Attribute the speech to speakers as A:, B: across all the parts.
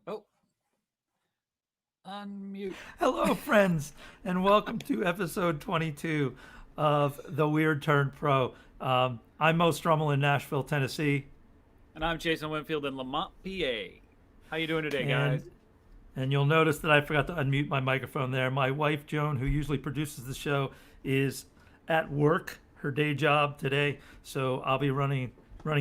A: Oh, unmute.
B: Hello, friends, and welcome to episode 22 of The Weird Turn Pro. I'm Mo Strummel in Nashville, Tennessee,
A: And I'm Jason Winfield in Lamont, PA. How you doing today, guys?
B: and and you'll notice that I forgot to unmute my microphone there. My wife Joan, who usually produces the show, is at work, her day job today, so I'll be running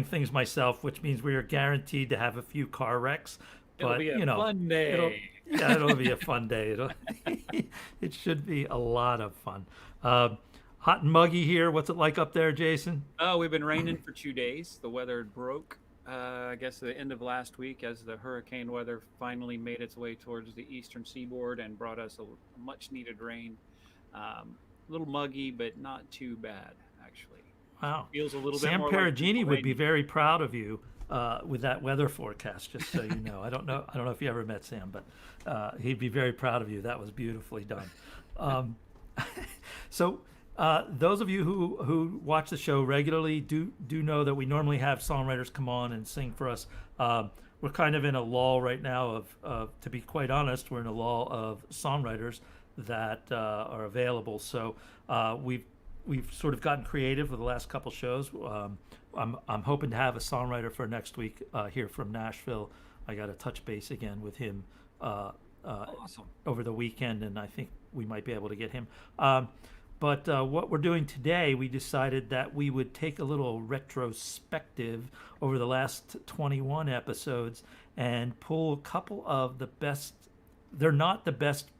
B: things myself, which means we are guaranteed to have a few car wrecks.
A: It'll
B: But
A: be a fun
B: it'll
A: day.
B: yeah, it'll be a fun day. It should be a lot of fun. Hot and muggy here. What's it like up there, Jason?
A: Oh, we've been raining for 2 days. The weather broke, I guess, the end of last week as the hurricane weather finally made its way towards the eastern seaboard and brought us a much needed rain. A little muggy, but not too bad, actually.
B: Wow.
A: Feels a little bit
B: Sam
A: more like
B: Perugini would be
A: Pennsylvania.
B: very proud of you with that weather forecast. Just so you know, I don't know if you ever met Sam, but he'd be very proud of you. That was beautifully done. Um, so those of you who watch the show regularly do know that we normally have songwriters come on and sing for us. We're kind of in a lull right now to be quite honest, we're in a lull of songwriters that are available. So we've sort of gotten creative with the last couple shows. I'm hoping to have a songwriter for next week here from Nashville. I got to touch base again with him
A: Awesome.
B: over the weekend, and I think we might be able to get him. But what we're doing today, we decided that we would take a little retrospective over the last 21 episodes and pull a couple of the best. They're not the best.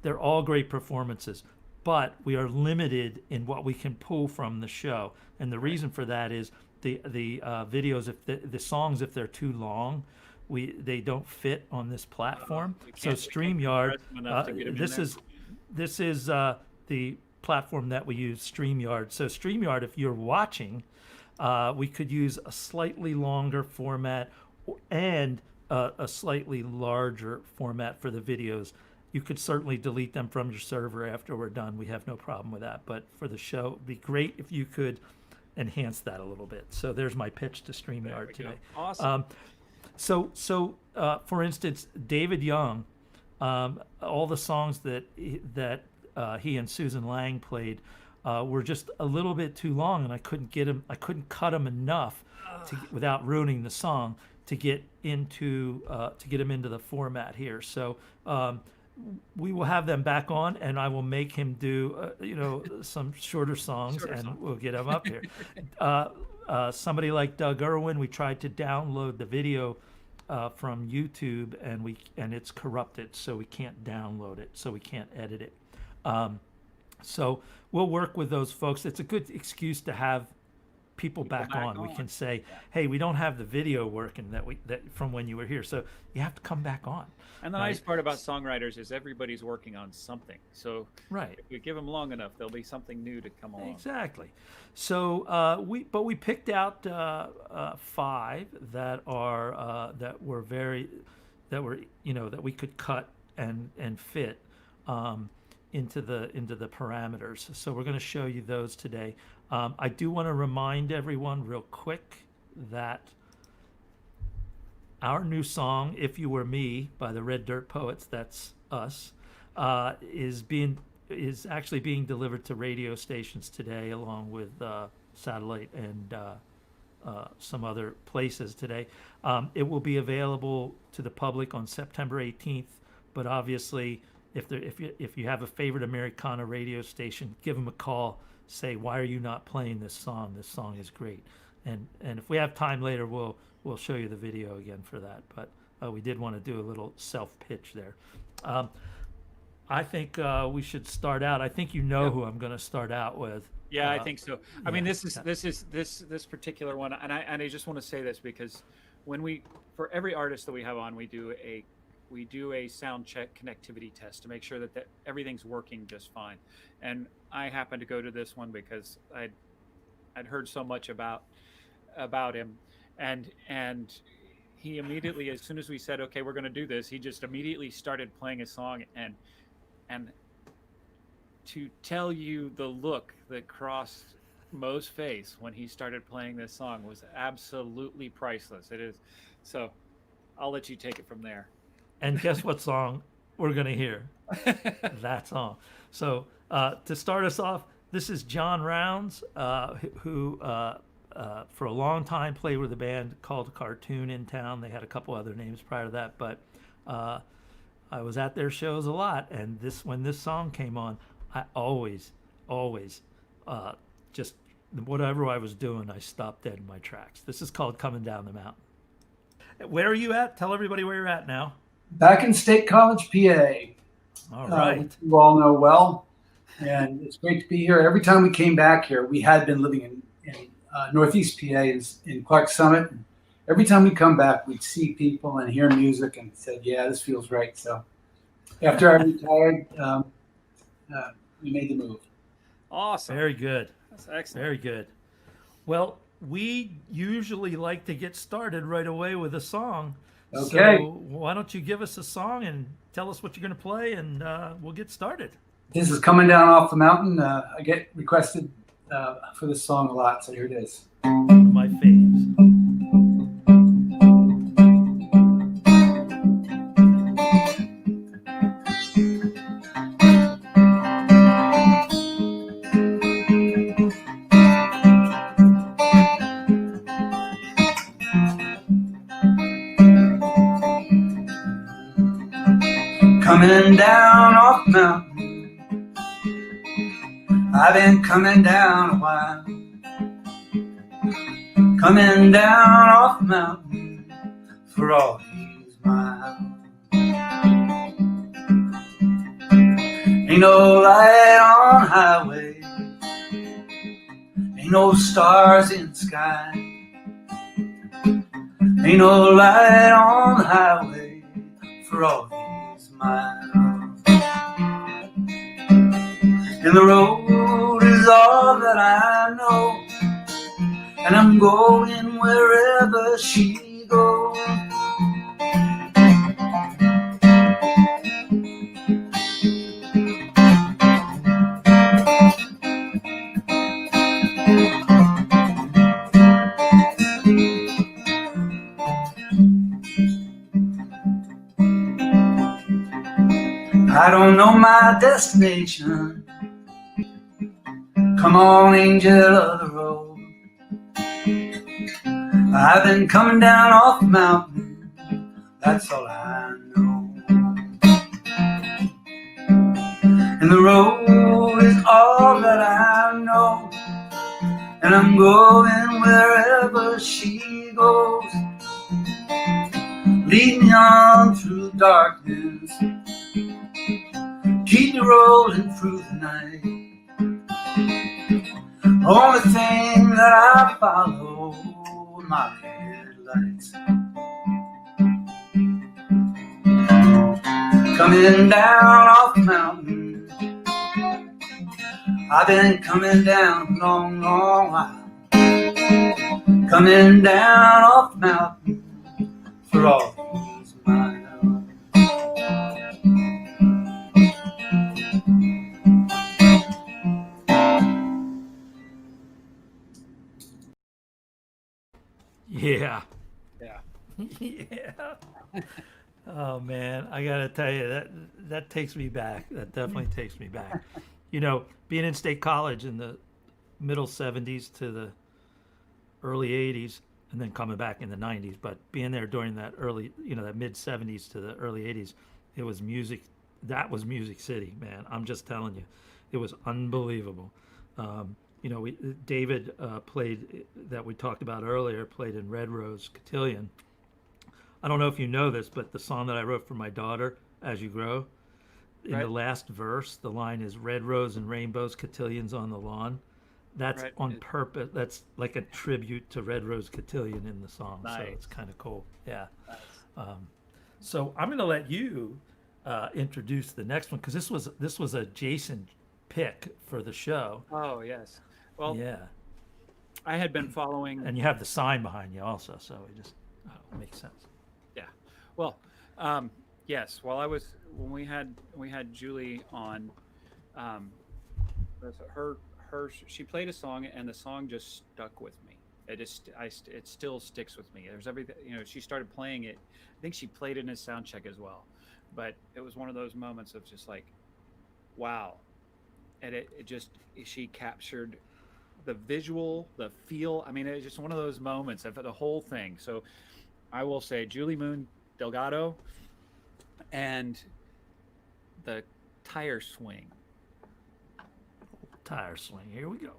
B: They're all great performances, but we are limited in what we can pull from the show. And the
A: Right.
B: reason for that is the videos, if the songs, if they're too long, they don't fit on this platform.
A: We
B: So
A: can't
B: StreamYard,
A: compress them enough to get them in
B: this
A: there.
B: is the platform that we use, StreamYard. So StreamYard, if you're watching, we could use a slightly longer format and a slightly larger format for the videos. You could certainly delete them from your server after we're done. We have no problem with that. But for the show, it'd be great if you could enhance that a little bit. So there's my pitch to
A: There
B: StreamYard
A: we go.
B: today.
A: Awesome.
B: Um, for instance, David Young, all the songs that he and Susan Lang played were just a little bit too long, and I couldn't get him. I couldn't cut him enough without ruining the song to get him into the format here. So we will have them back on, and I will make him do some shorter songs,
A: Shorter
B: and
A: song.
B: we'll get him up here. Somebody like Doug Irwin, we tried to download the video from YouTube, and it's corrupted, so we can't download it, so we can't edit it. Um, so we'll work with those folks. It's a good excuse to have people
A: People
B: back
A: back
B: on. We
A: on.
B: can say,
A: Yeah.
B: "Hey, we don't have the video working that from when you were here, so you have to come back on."
A: And the nice
B: Right?
A: part about songwriters is everybody's working on something. So
B: Right.
A: if we give them long enough, there'll be something new to come along.
B: Exactly. So we picked out five that were that we could cut and fit um, into the parameters. So we're going to show you those today. I do want to remind everyone real quick that our new song, "If You Were Me" by the Red Dirt Poets, that's us, uh, is being is actually being delivered to radio stations today, along with satellite and some other places today. It will be available to the public on September 18th, but obviously, if you have a favorite Americana radio station, give them a call. Say, why are you not playing this song? This song is great. And if we have time later, we'll show you the video again for that. But we did want to do a little self pitch there. Um, I think we should start out. I think you know
A: Yep.
B: who I'm going to start out with.
A: Yeah, I think so. I mean,
B: Yeah.
A: this particular one, and I just want to say this because when we for every artist that we have on, we do a sound check connectivity test to make sure that everything's working just fine. And I happened to go to this one because I'd heard so much about him, and he immediately, as soon as we said, okay, we're going to do this, he just immediately started playing a song, and to tell you the look that crossed Mo's face when he started playing this song was absolutely priceless. It is so. I'll let you take it from there.
B: And guess what song we're going to hear? That song. So to start us off, this is John Rounds, who for a long time played with a band called Cartoon in town. They had a couple other names prior to that, but I was at their shows a lot. And when this song came on, I always just whatever I was doing, I stopped dead in my tracks. This is called Coming Down the Mountain. Where are you at? Tell everybody where you're at now.
C: Back in State College, PA.
B: All right.
C: Which you all know well. And it's great to be here. Every time we came back here, we had been living in Northeast PA in Clark Summit. Every time we come back, we'd see people and hear music and said, yeah, this feels right. So after I retired, we made the move.
A: Awesome.
B: Very good.
A: That's excellent.
B: Very good. Well, we usually like to get started right away with a song.
C: Okay.
B: So why don't you give us a song and tell us what you're going to play, and we'll get started.
C: This is Coming Down Off the Mountain. I get requested for this song a lot, so here it is.
B: One of my faves.
C: Coming down off the mountain, I've been coming down a while. Coming down off the mountain for all these miles. Ain't no light on highway, ain't no stars in the sky. Ain't no light on the highway for all these miles. And the road is all that I know, and I'm going wherever she goes. I don't know my destination. Come on, angel of the road. I've been coming down off the mountain, that's all I know. And the road is all that I know, and I'm going wherever she goes. Lead me on through darkness, keep me rolling through the night. Only thing that I follow are my headlights. Coming down off the mountain, I've been coming down a long, long while. Coming down off the mountain for all these miles.
B: Yeah.
A: Yeah.
B: Yeah. Oh man, I gotta tell you that takes me back. That definitely takes me back. You know, being in State College in the middle '70s to the early '80s, and then coming back in the '90s, but being there during that early, that mid '70s to the early '80s, it was music. That was Music City, man. I'm just telling you, it was unbelievable. David played, that we talked about earlier, played in Red Rose Cotillion. I don't know if you know this, but the song that I wrote for my daughter, As You Grow, in the last verse, the line is "Red Rose and Rainbows, Cotillions on the Lawn." That's on purpose. That's like a tribute to Red Rose Cotillion in the song.
A: Nice.
B: So it's kind of cool. Yeah.
A: Nice.
B: So I'm going to let you introduce the next one, because this was a Jason pick for the show.
A: Oh, yes. Well,
B: Yeah.
A: I had been following.
B: And you have the sign behind you also, so it just makes sense.
A: Yeah. Well, yes. While when we had Julie on, she played a song, and the song just stuck with me. It still sticks with me. There's everything, she started playing it. I think she played it in a sound check as well, but it was one of those moments of just like, wow. And it just, she captured the visual, the feel. I mean, it's just one of those moments of the whole thing. So I will say Julie Moon Delgado and the Tire Swing.
B: Tire Sling. Here we go.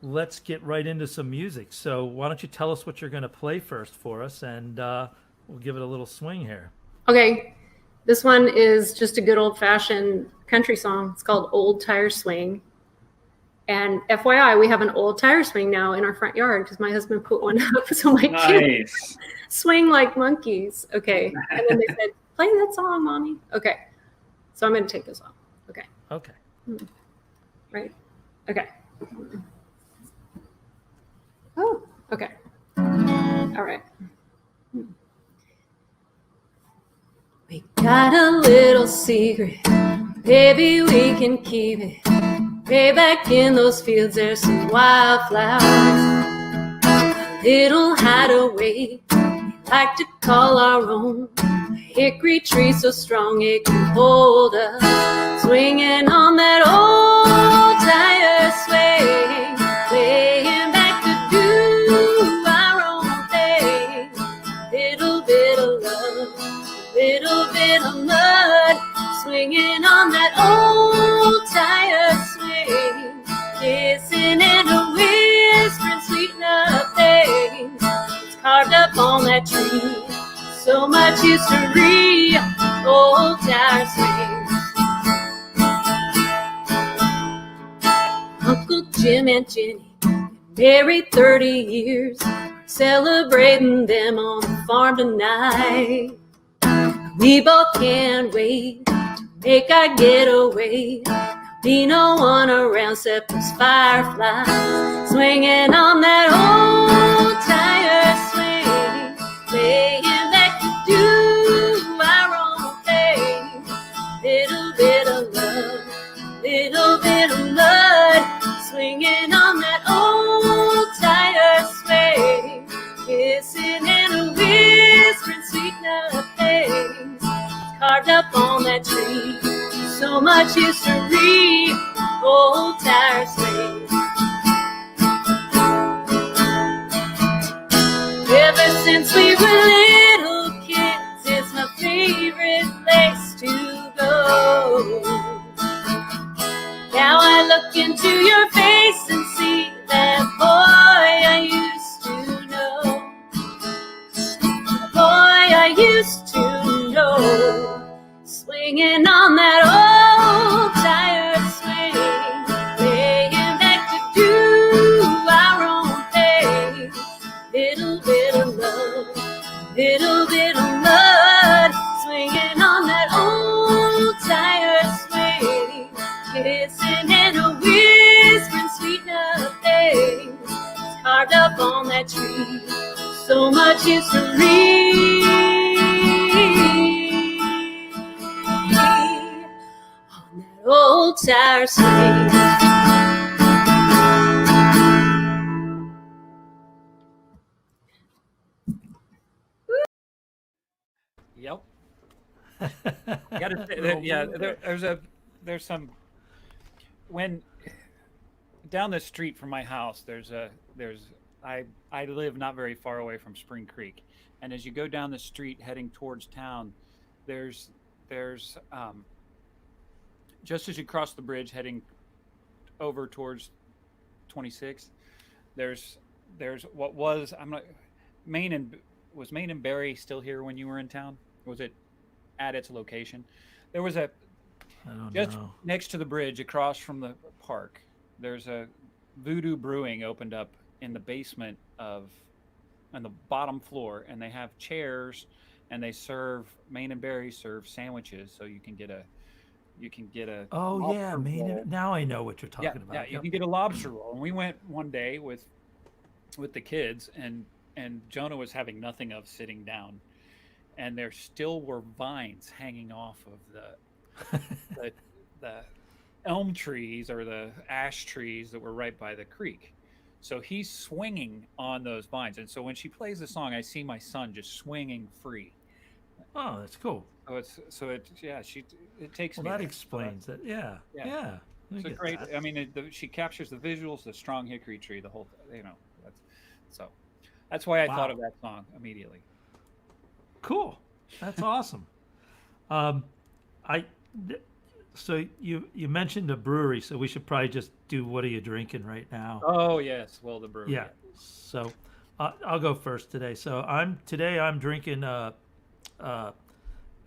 B: Let's get right into some music. So why don't you tell us what you're going to play first for us, and we'll give it a little swing here.
D: Okay, this one is just a good old-fashioned country song. It's called Old Tire Swing. And FYI, we have an old tire swing now in our front yard because my husband put one up so my kids swing like monkeys. Okay, and then they said, play that song, Mommy. Okay, so I'm going to take this off. Okay.
B: Okay.
D: Right? Okay. Oh, okay. All right. We got a little secret, baby, we can keep it. Way back in those fields, there's some wildflowers. A little hideaway, we like to call our own. A hickory tree so strong it can hold us. Swinging on that old tire swing, laying back to do our own thing. Little bit of love, little bit of mud, swinging on that old tire swing, listening to whispering sweet nothings. It's carved up on that tree, so much history, old tire swing. Uncle Jim and Jenny married 30 years, celebrating them on the farm tonight. We both can't wait to make our getaway. Be no one around except those fireflies, swinging on that old tire swing, laying back to do our own thing. Little bit of love, little bit of mud, swinging on that old tire swing, listening to whispering sweet nothings. Carved up on that tree, so much history, old tire swing. Ever since we were little kids, it's my favorite place to go. Now I look into your face and see that boy I used to know. The boy I used to know. Swinging on that old tire swing, laying back to do our own thing. Little bit of love, little bit of mud, swinging on that old tire swing, listening to whispering sweet nothings. It's carved up on that tree, so much history. Old tire swing.
A: Yep. There's some, when down the street from my house, I live not very far away from Spring Creek, and as you go down the street heading towards town, there's just as you cross the bridge heading over towards 26, there's what was, I'm not, was Main and Berry still here when you were in town? Was it at its location? There was a,
B: I don't
A: just
B: know.
A: next to the bridge across from the park, there's a Voodoo Brewing opened up in the basement on the bottom floor, and they have chairs, and they serve, Main and Berry serve sandwiches, so you can get a
B: Oh yeah,
A: lobster roll.
B: now I know what you're
A: Yeah,
B: talking about.
A: yeah, you
B: Yep.
A: can get a lobster roll. And we went one day with the kids, and Jonah was having nothing of sitting down, and there still were vines hanging off of the elm trees or the ash trees that were right by the creek. So he's swinging on those vines, and so when she plays the song, I see my son just swinging free.
B: Oh, that's cool.
A: It takes
B: Well,
A: me
B: that
A: there.
B: explains it. Yeah.
A: Yeah.
B: Yeah. I
A: It's a
B: get
A: great.
B: that.
A: I mean, she captures the visuals, the strong hickory tree, the whole. That's so. That's why I thought
B: Wow.
A: of that song immediately.
B: Cool. That's awesome. Um, I so you mentioned a brewery, so we should probably just do what are you drinking right now?
A: Oh yes, well the brewery.
B: Yeah. So I'll go first today. So I'm drinking a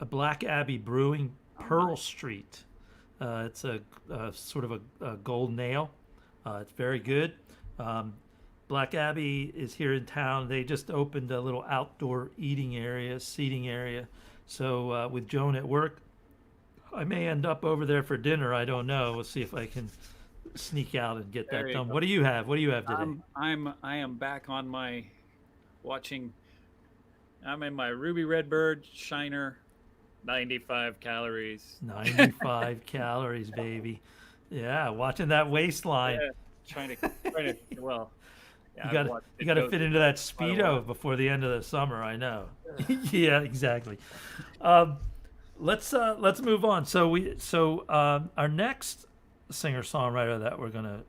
B: Black Abbey Brewing Pearl Street. It's a sort of a golden ale. It's very good. Um, Black Abbey is here in town. They just opened a little outdoor eating area, seating area. So with Joan at work, I may end up over there for dinner. I don't know. We'll see if I can sneak out and get
A: There
B: that
A: you
B: done.
A: go.
B: What do you have? What do you have today?
A: I am back on my watching. I'm in my Ruby Redbird Shiner, 95 calories.
B: 95 calories, baby. Yeah, watching that waistline.
A: Yeah, trying to well. Yeah,
B: You
A: I've
B: got
A: watched
B: you
A: it
B: got to
A: go
B: fit
A: through
B: into that
A: quite a while.
B: speedo before the end of the summer. I know. Yeah, exactly. Let's move on. Our next singer songwriter that we're gonna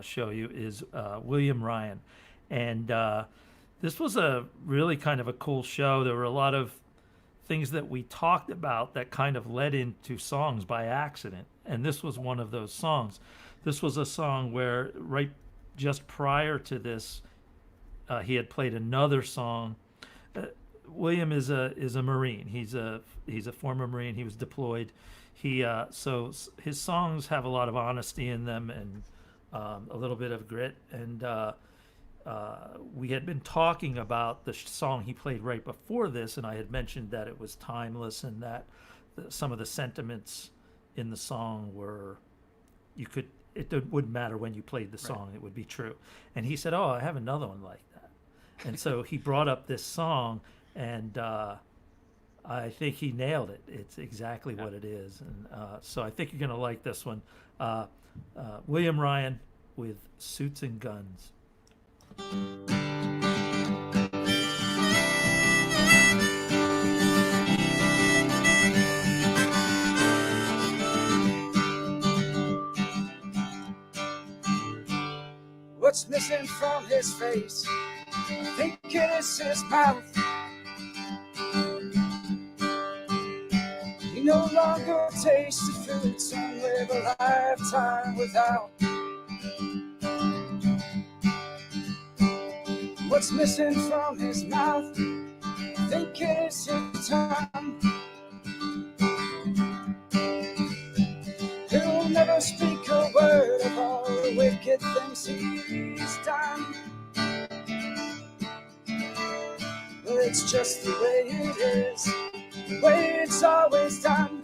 B: show you is William Ryan, and this was a really kind of a cool show. There were a lot of things that we talked about that kind of led into songs by accident, and this was one of those songs. This was a song where right just prior to this, he had played another song. William is a Marine. He's a former Marine. He was deployed. His songs have a lot of honesty in them and a little bit of grit. And we had been talking about the song he played right before this, and I had mentioned that it was timeless and that some of the sentiments in the song were wouldn't matter when you played the song, it would be true. And he said, "Oh, I have another one like that." And so he brought up this song, and I think he nailed it. It's exactly what it is. And so I think you're going to like this one. William Ryan with Suits and Guns.
E: What's missing from his face? I think it is his mouth. He no longer tastes the fruits and live a lifetime without. What's missing from his mouth? I think it is his tongue. He'll never speak a word of all the wicked things he's done. Well, it's just the way it is, the way it's always done.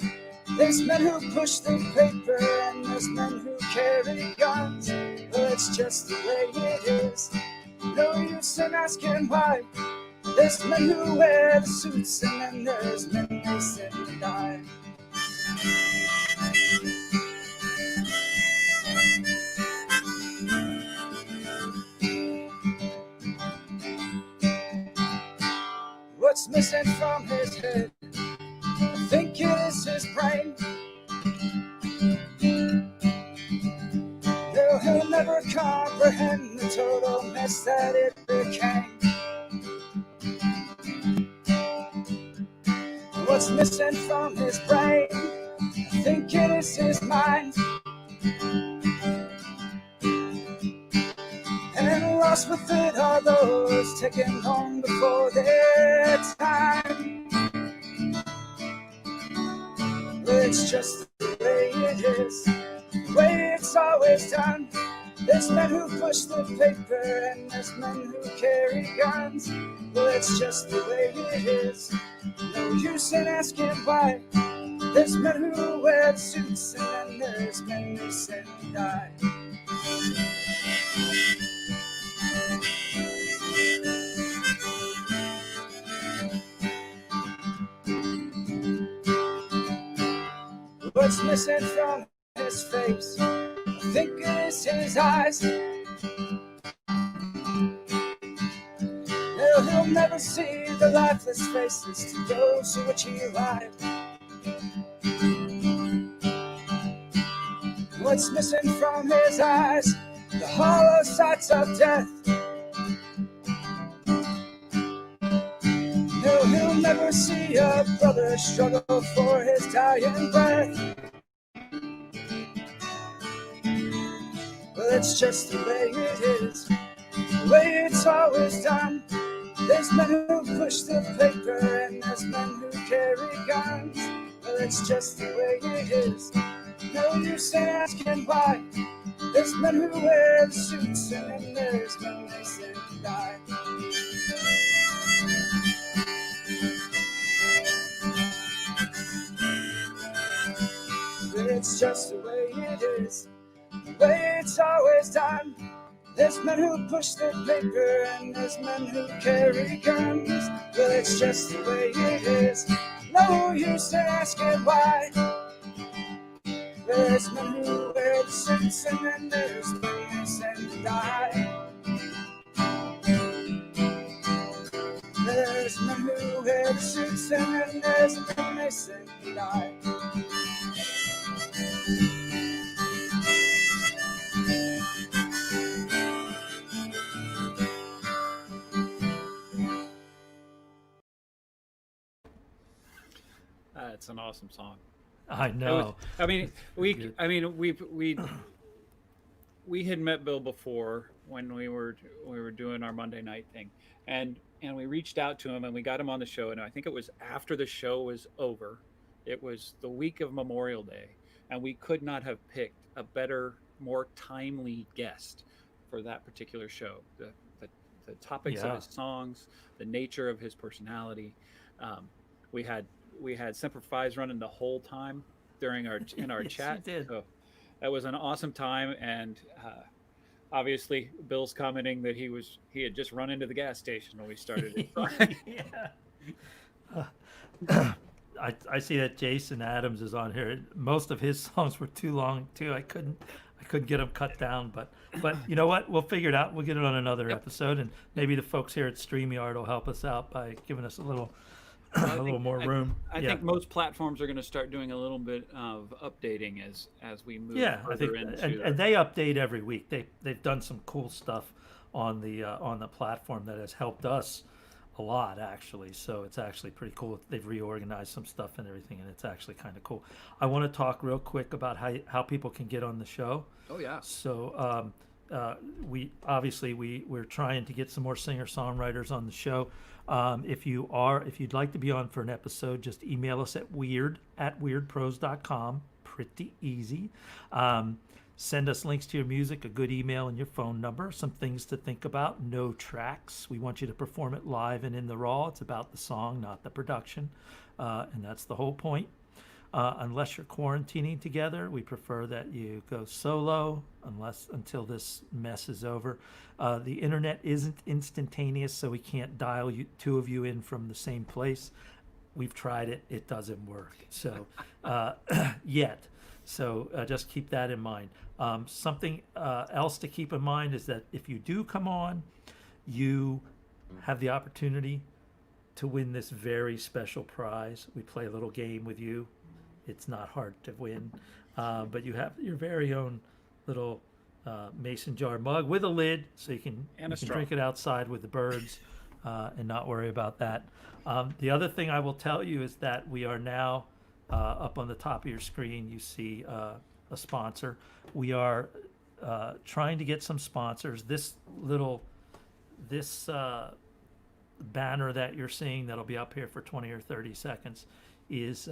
E: There's men who push the paper and there's men who carry guns. Well, it's just the way it is, no use in asking why. There's men who wear the suits and then there's men who sit and die. What's missing from his head? I think it is his brain. No, he'll never comprehend the total mess that it became. What's missing from his brain? I think it is his mind. And lost with it are those taken home before their time. It's just the way it is, the way it's always done. There's men who push the paper and there's men who carry guns. Well, it's just the way it is, no use in asking why. There's men who wear suits and then there's men who sit and die. What's missing from his face? I think it is his eyes. he'll never see the lifeless faces to those to which he lied. What's missing from his eyes? The hollow sights of death. No, he'll never see a brother struggle for his dying breath. Well, it's just the way it is, the way it's always done. There's men who push the paper and there's men who carry guns. Well, it's just the way it is, no use in asking why. There's men who wear the suits and then there's men they send to die. But it's just the way it is, the way it's always done. There's men who push the paper and there's men who carry guns. Well, it's just the way it is, no use in asking why. There's men who wear the suits and then there's men they send to die. There's men who wear the suits and then there's men they send to die.
A: It's an awesome song.
B: I know.
A: We had met Bill before when we were doing our Monday night thing, and we reached out to him and we got him on the show. And I think it was after the show was over. It was the week of Memorial Day, and we could not have picked a better, more timely guest for that particular show. The topics of his songs, the nature of his personality. We had Semper Fi's running the whole time during our
B: Yes,
A: chat.
B: you did.
A: So that was an awesome time, and obviously Bill's commenting that he had just run into the gas station when we started it.
B: Yeah. I see that Jason Adams is on here. Most of his songs were too long too. I couldn't get them cut down, but you know what? We'll figure it out. We'll get it on another episode, and maybe the folks here at StreamYard will help us out by giving us a little more room.
A: I think most platforms are going to start doing a little bit of updating as we move.
B: Yeah, I think,
A: into
B: and they update every week. They've done some cool stuff on the platform that has helped us a lot, actually. So it's actually pretty cool. They've reorganized some stuff and everything, and it's actually kind of cool. I want to talk real quick about how people can get on the show.
A: Oh yeah.
B: So we're trying to get some more singer-songwriters on the show. If you'd like to be on for an episode, just email us at weirdpros.com. Pretty easy. Send us links to your music, a good email, and your phone number. Some things to think about. No tracks. We want you to perform it live and in the raw. It's about the song, not the production. And that's the whole point. Unless you're quarantining together, we prefer that you go solo until this mess is over. The internet isn't instantaneous, so we can't dial two of you in from the same place. We've tried it. It doesn't work. So yet. So just keep that in mind. Something else to keep in mind is that if you do come on, you have the opportunity to win this very special prize. We play a little game with you. It's not hard to win, but you have your very own little mason jar mug with a lid, so you can drink it outside with the birds and not worry about that. The other thing I will tell you is that we are now up on the top of your screen. You see a sponsor. We are trying to get some sponsors. This banner that you're seeing that'll be up here for 20 or 30 seconds is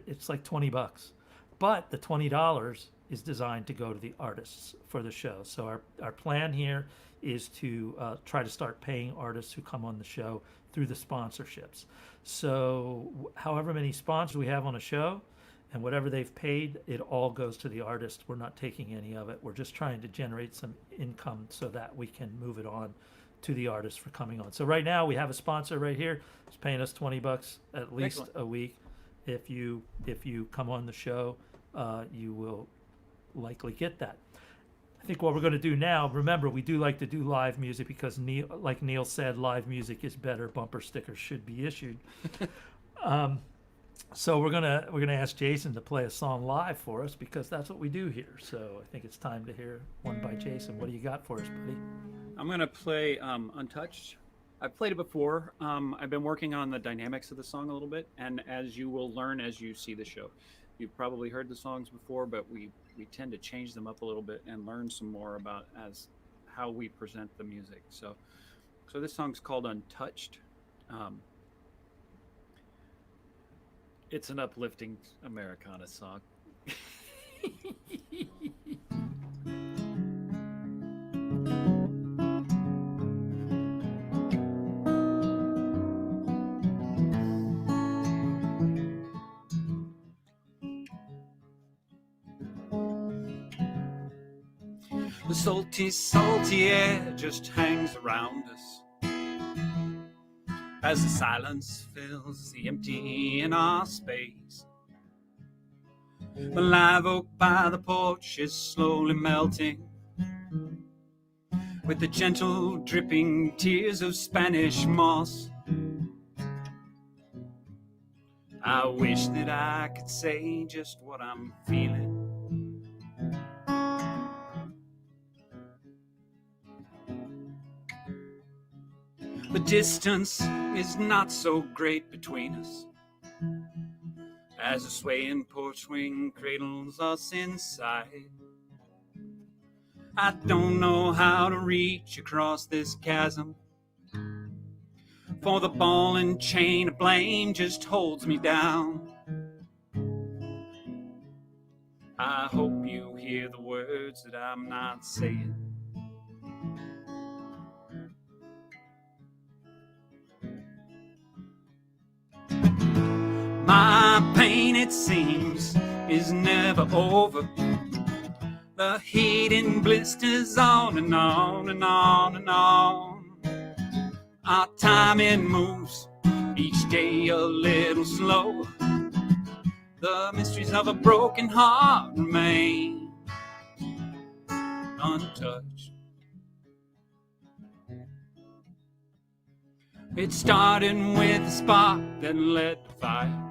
B: it's like $20, but the $20 is designed to go to the artists for the show. So our plan here is to try to start paying artists who come on the show through the sponsorships. So however many sponsors we have on a show and whatever they've paid, it all goes to the artist. We're not taking any of it. We're just trying to generate some income so that we can move it on to the artist for coming on. So right now we have a sponsor right here. It's paying us $20 at least a week. If you come on the show, you will likely get that. I think what we're going to do now, remember, we do like to do live music because, like Neil said, live music is better. Bumper stickers should be issued. So we're gonna ask Jason to play a song live for us because that's what we do here. So I think it's time to hear one by Jason. What do you got for us, buddy?
A: I'm gonna play Untouched. I've played it before. I've been working on the dynamics of the song a little bit, and as you will learn as you see the show, you've probably heard the songs before, but we tend to change them up a little bit and learn some more about as how we present the music. So this song's called Untouched. It's an uplifting Americana song. The salty, salty air just hangs around us as the silence fills the empty in our space. The live oak by the porch is slowly melting with the gentle dripping tears of Spanish moss. I wish that I could say just what I'm feeling. The distance is not so great between us as a swaying porch swing cradles us inside. I don't know how to reach across this chasm, for the ball and chain of blame just holds me down. I hope you hear the words that I'm not saying. My pain, it seems, is never over. The heat and blisters on and on and on and on. Our time, it moves each day a little slower. The mysteries of a broken heart remain untouched. It started with a spark that lit the fire.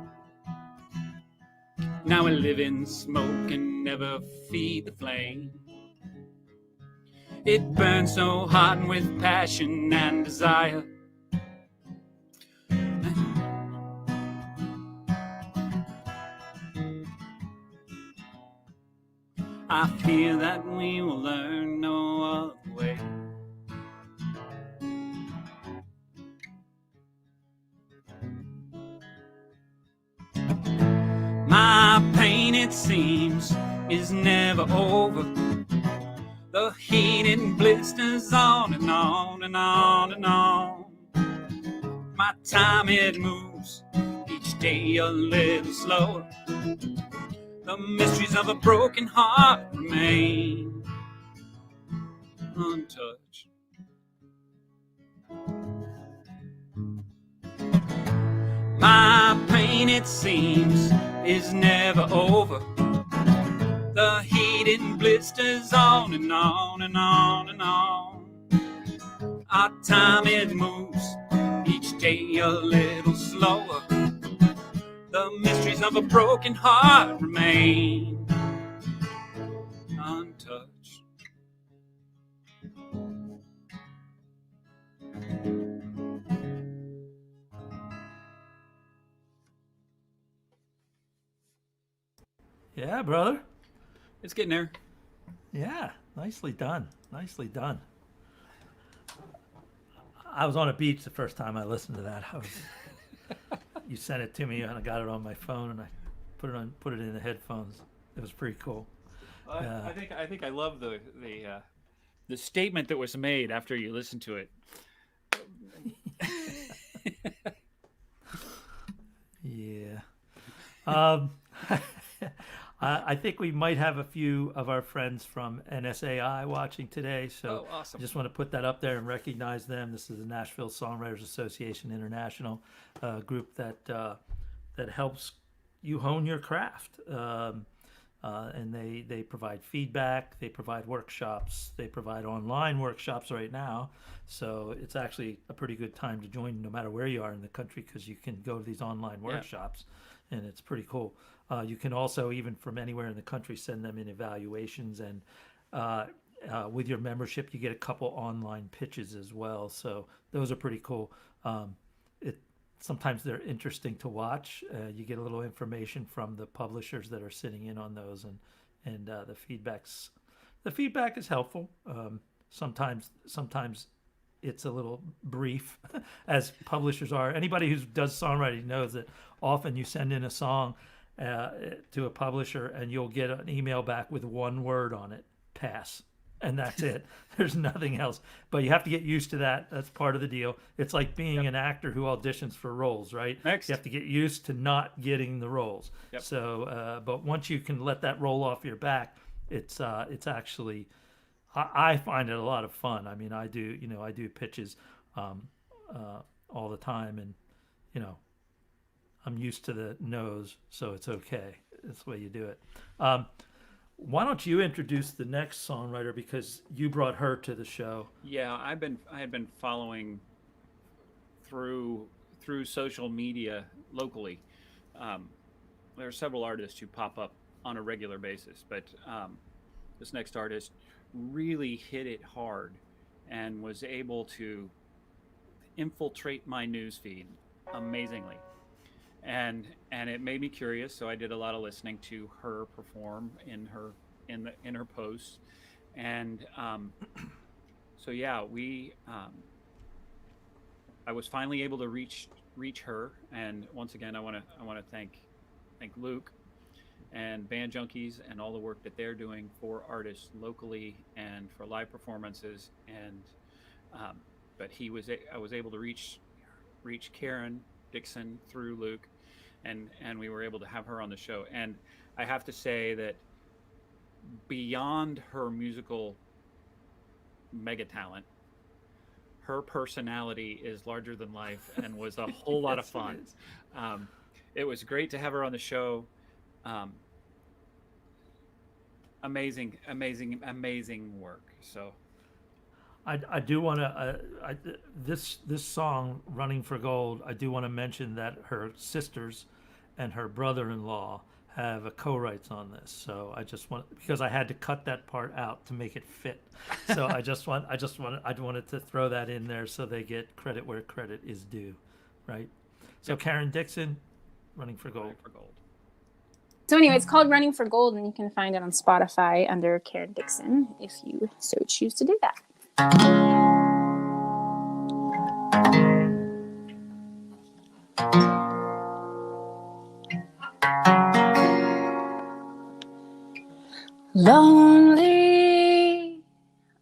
A: Now we live in smoke and never feed the flame. It burns so hot and with passion and desire. I fear that we will learn no other way. My pain, it seems, is never over. The heat and blisters on and on and on and on. My time, it moves each day a little slower. The mysteries of a broken heart remain untouched. My pain, it seems, is never over. The heat and blisters on and on and on and on. Our time, it moves each day a little slower. The mysteries of a broken heart remain untouched.
B: Yeah, brother.
A: It's getting there.
B: Yeah, nicely done. Nicely done. I was on a beach the first time I listened to that. You sent it to me, and I got it on my phone, and I put it in the headphones. It was pretty cool.
A: I think I love the statement that was made after you listened to it.
B: Yeah. I think we might have a few of our friends from NSAI watching today, so
A: awesome.
B: I just want to put that up there and recognize them. This is the Nashville Songwriters Association International group that helps you hone your craft. and they provide feedback, they provide workshops, they provide online workshops right now. So it's actually a pretty good time to join, no matter where you are in the country, because you can go to these online workshops, and it's pretty cool. You can also, even from anywhere in the country, send them in evaluations, and with your membership, you get a couple online pitches as well. So those are pretty cool. Sometimes they're interesting to watch. You get a little information from the publishers that are sitting in on those, and the feedback is helpful. Sometimes it's a little brief, as publishers are. Anybody who does songwriting knows that often you send in a song to a publisher, and you'll get an email back with one word on it: pass. And that's it. There's nothing else. But you have to get used to that. That's part of the deal. It's like being an actor who auditions for roles, right?
A: Next.
B: You have to get used to not getting the roles.
A: Yep.
B: So, but once you can let that roll off your back, it's actually, I find it a lot of fun. I mean, I do pitches all the time, and I'm used to the no's, so it's okay. That's the way you do it. Why don't you introduce the next songwriter, because you brought her to the show?
A: Yeah, I had been following through social media locally. There are several artists who pop up on a regular basis, but this next artist really hit it hard and was able to infiltrate my newsfeed amazingly. And it made me curious, so I did a lot of listening to her perform in her posts, and so yeah, I was finally able to reach her, and once again, I want to thank Luke and Band Junkies and all the work that they're doing for artists locally and for live performances, and but I was able to reach Karen Dixon through Luke, and we were able to have her on the show. And I have to say that beyond her musical mega talent, her personality is larger than life and was a whole lot of fun. It was great to have her on the show. Amazing work. So
B: I do want to this song, Running for Gold, I do want to mention that her sisters and her brother-in-law have a co-writes on this. So I just want, because I had to cut that part out to make it fit. So I wanted to throw that in there so they get credit where credit is due, right? So Karen Dixon, Running for Gold.
F: So anyway, it's called Running for Gold, and you can find it on Spotify under Karen Dixon if you so choose to do that. Lonely,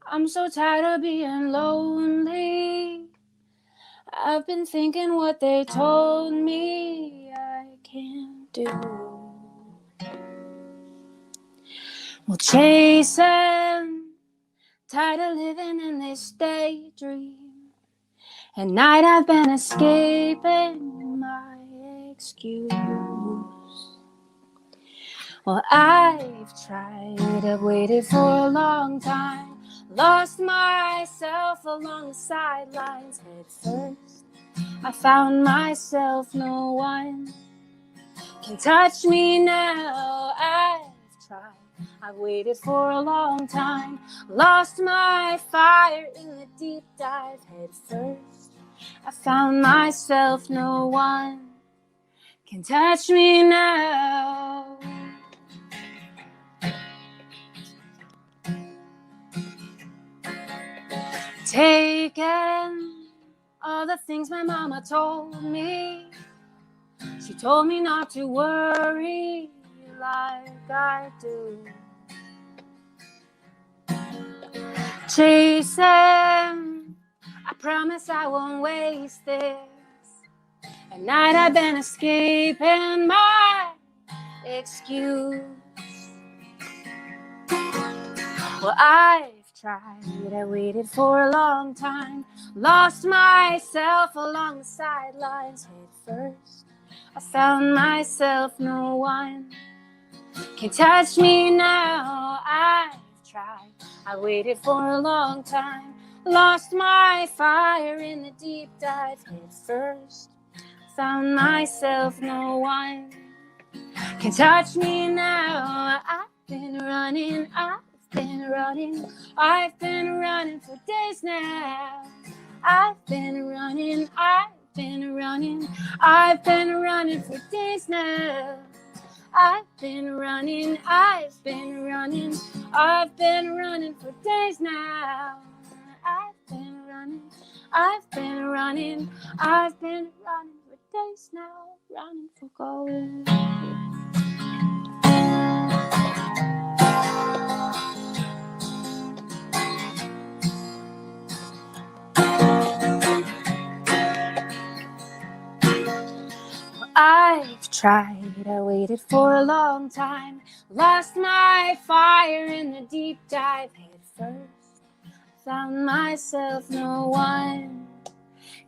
F: I'm so tired of being lonely. I've been thinking what they told me I can't do. Well, chasing, tired of living in this daydream. At night I've been escaping my excuse. Well, I've tried, I've waited for a long time, lost myself along the sidelines. Head first, I found myself, no one can touch me now. I've tried, I've waited for a long time, lost my fire in the deep dive. Head first, I found myself, no one can touch me now. Taken all the things my mama told me. She told me not to worry like I do. Chasing, I promise I won't waste this. At night I've been escaping my excuse. Well, I've tried, I waited for a long time, lost myself along the sidelines. Head first, I found myself, no one Can't touch me now. I've tried. I waited for a long time. Lost my fire in the deep dive head first. Found myself, no one can touch me now. I've been running for days now. I've been running for days now. I've been running for days now. I've been running for days now, running for gold. I've tried, I waited for a long time, lost my fire in the deep dive head first. Found myself, no one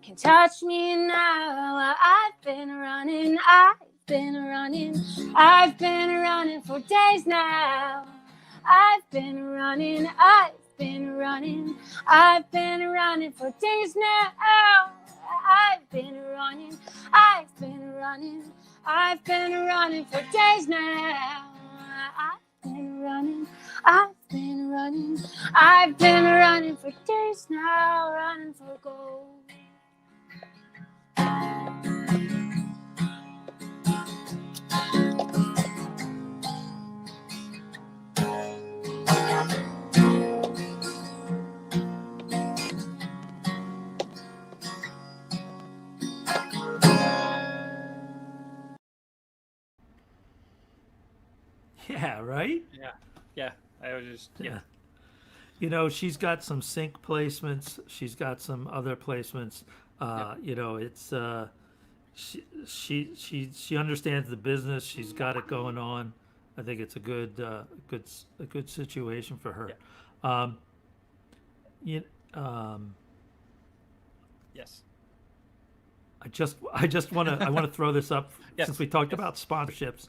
F: can touch me now. I've been running for days now. I've been running for days now. I've been running for days now. I've been running for days now, running for gold.
B: Yeah, right?
A: Yeah. I was just
B: Yeah. You know, she's got some sync placements. She's got some other placements. You know, it's she understands the business. She's got it going on. I think it's a good situation for her. You,
A: Yes.
B: I just want to throw this up
A: Yes,
B: since we talked
A: yes.
B: about sponsorships.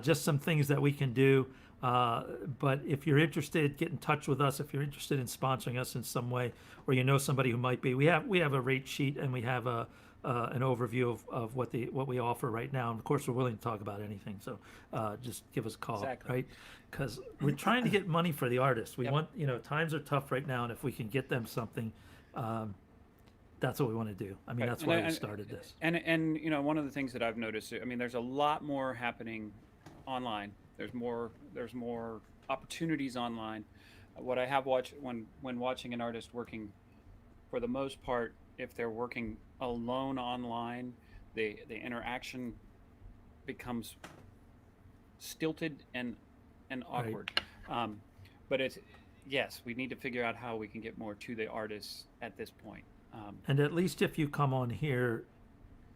B: Just some things that we can do. But if you're interested, get in touch with us. If you're interested in sponsoring us in some way, or you know somebody who might be, we have a rate sheet and we have an overview of what we offer right now. And of course, we're willing to talk about anything. So just give us a call,
A: Exactly.
B: right? Because we're trying to get money for the artists. We
A: Yep.
B: want, times are tough right now, and if we can get them something, that's what we want to do. I mean,
A: Right.
B: that's
A: And
B: why
A: I-
B: we started this.
A: And one of the things that I've noticed, I mean, there's a lot more happening online. There's more opportunities online. What I have watched when watching an artist working, for the most part, if they're working alone online, the interaction becomes stilted and awkward. But yes, we need to figure out how we can get more to the artists at this point.
B: And at least if you come on here,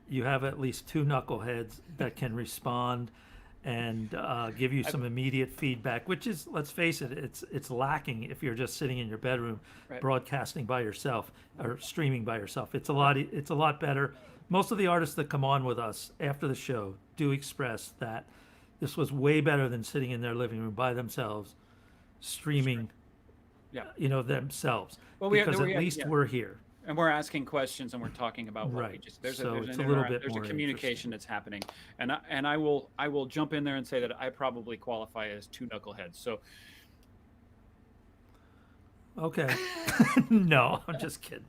B: you have at least two knuckleheads that can respond and give you some immediate feedback, which is, let's face it, it's lacking if you're just sitting in your bedroom
A: Right.
B: broadcasting by yourself or streaming by yourself. It's a lot better. Most of the artists that come on with us after the show do express that this was way better than sitting in their living room by themselves, streaming,
A: Yeah.
B: themselves.
A: Well,
B: because at least we're here.
A: And we're asking questions and we're talking about what we
B: Right.
A: just there's
B: So
A: there's
B: it's
A: an
B: a little
A: intera-
B: bit
A: there's a
B: more
A: communication that's happening, and I will jump in there and say that I probably qualify as two knuckleheads. So
B: Okay. No, I'm just kidding.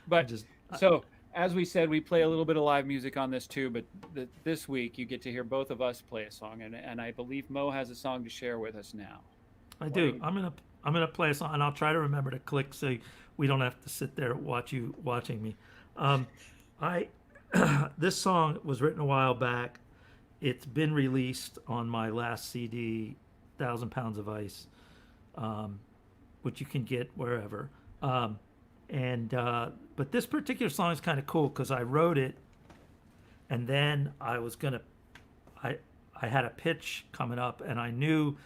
A: but
B: just-
A: so as we said, we play a little bit of live music on this too. But this week you get to hear both of us play a song, and I believe Mo has a song to share with us now.
B: I do. I'm gonna play a song, and I'll try to remember to click so we don't have to sit there watching me. This song was written a while back. It's been released on my last CD, 1,000 Pounds of Ice, which you can get wherever. But this particular song is kind of cool because I wrote it, and then I had a pitch coming up, and I knew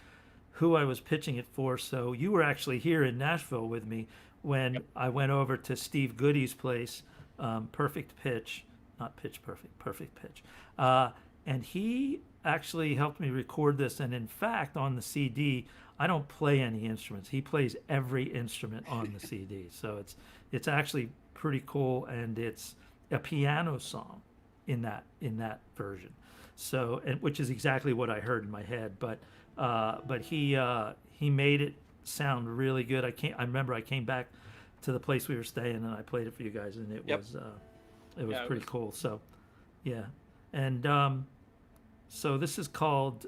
B: who I was pitching it for. So you were actually here in Nashville with me when I went over to Steve Goody's place, Perfect Pitch, not Pitch Perfect, Perfect Pitch. and he actually helped me record this. And in fact, on the CD, I don't play any instruments. He plays every instrument on the CD. So it's actually pretty cool, and it's a piano song in that version. So, and which is exactly what I heard in my head. But he made it sound really good. I remember I came back to the place we were staying and I played it for you guys, and it
A: Yep.
B: was
A: Yeah, it
B: pretty
A: was-
B: cool. So, yeah, and so this is called